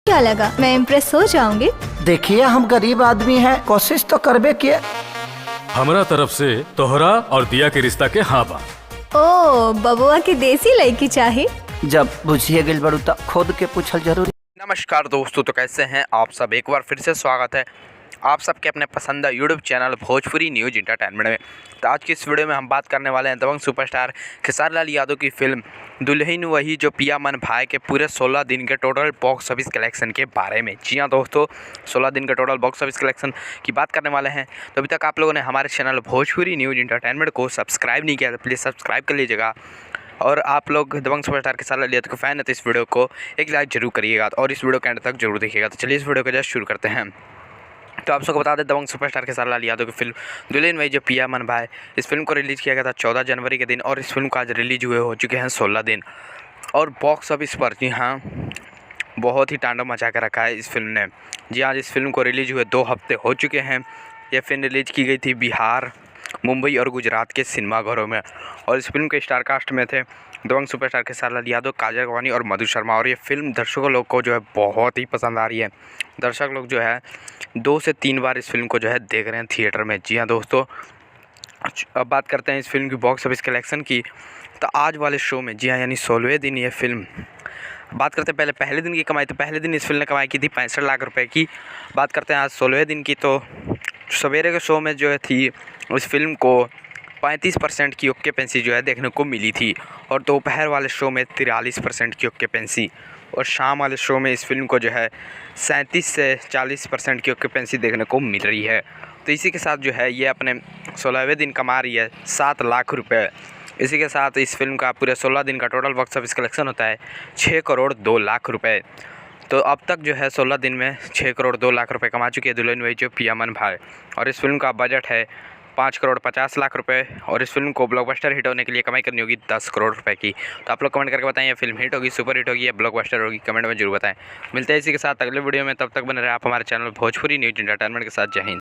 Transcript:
क्या लगा, मैं इम्प्रेस हो जाऊंगी? देखिए हम गरीब आदमी हैं, कोशिश तो करबे किए। हमरा तरफ से तोहरा और दिया के रिश्ता के हाँ बा। ओ बबुआ की देसी लड़की चाही। जब बुझिए गिल बड़ू तब खुद के पूछल जरूरी। नमस्कार दोस्तों, तो कैसे हैं आप सब। एक बार फिर से स्वागत है आप सबके अपने पसंदीदा YouTube channel Bhojpuri news entertainment में। तो आज की इस वीडियो में हम बात करने वाले हैं दबंग सुपरस्टार खेसारी लाल यादव की फिल्म दुल्हन वही जो पिया मन भाई के पूरे 16 दिन के टोटल बॉक्स ऑफिस कलेक्शन के बारे में। जी हाँ दोस्तों, 16 दिन के टोटल बॉक्स ऑफिस कलेक्शन की बात करने वाले हैं। तो अभी तक आप लोगों ने हमारे चैनल भोजपुरी न्यूज इंटरटेनमेंट को सब्सक्राइब नहीं किया तो प्लीज़ सब्सक्राइब कर लीजिएगा। और आप लोग दबंग सुपरस्टार खेसारी लाल यादव के फैन है तो इस वीडियो को एक लाइक जरूर करिएगा और इस वीडियो के एंड तक जरूर देखिएगा। तो चलिए इस वीडियो को जस्ट शुरू करते हैं। तो आप सबको बता दें दबंग सुपरस्टार खेसारी लाल यादव की फिल्म दुल्हन वही जो पिया मन भाई, इस फिल्म को रिलीज़ किया गया था 14 जनवरी के दिन और इस फिल्म का आज रिलीज हुए हो चुके हैं 16 दिन। और बॉक्स ऑफिस पर जी हाँ बहुत ही तांडव मचा कर रखा है इस फिल्म ने। जी हाँ, इस फिल्म को रिलीज हुए 2 हफ्ते हो चुके हैं। यह फिल्म रिलीज की गई थी बिहार, मुंबई और गुजरात के सिनेमाघरों में। और इस फिल्म के स्टार कास्ट में थे दबंग सुपरस्टार खेसारी लाल यादव, काजल अडवाणी और मधु शर्मा। और ये फिल्म दर्शकों लोग को जो है बहुत ही पसंद आ रही है। दर्शक लोग जो है 2 से 3 बार इस फिल्म को जो है देख रहे हैं थिएटर में। जी हाँ दोस्तों, अब बात करते हैं इस फिल्म की बॉक्स ऑफिस कलेक्शन की। तो आज वाले शो में जी हाँ यानी 16वें दिन ये फिल्म, बात करते हैं पहले दिन की कमाई। तो पहले दिन इस फिल्म ने कमाई की थी 65 लाख रुपए की। बात करते हैं आज 16वें दिन की, तो सवेरे के शो में जो है थी इस फिल्म को 35% की ऑक्यूपेंसी जो है देखने को मिली थी। और दोपहर वाले शो में 43% की ऑक्यूपेंसी। और शाम वाले शो में इस फिल्म को जो है 37 से 40% की ऑक्यूपेंसी देखने को मिल रही है। तो इसी के साथ जो है ये अपने 16वें दिन कमा रही है 7 लाख रुपए। इसी के साथ इस फिल्म का पूरे 16 दिन का टोटल बॉक्स ऑफिस कलेक्शन होता है 6 करोड़ 2 लाख रुपए। तो अब तक जो है 16 दिन में 6 करोड़ 2 लाख रुपए कमा चुकी है दुल्हन वही जो पिया मन भाई। और इस फिल्म का बजट है 5 करोड़ 50 लाख रुपए। और इस फिल्म को ब्लॉकबस्टर हिट होने के लिए कमाई करनी होगी 10 करोड़ रुपए की। तो आप लोग कमेंट करके बताएं ये फिल्म हिट होगी, सुपर हिट होगी या ब्लॉकबस्टर होगी, कमेंट में जरूर बताएं। मिलते हैं इसी के साथ अगले वीडियो में, तब तक बने रहे आप हमारे चैनल भोजपुरी न्यूज इंटरटेनमेंट के साथ। जय हिंद।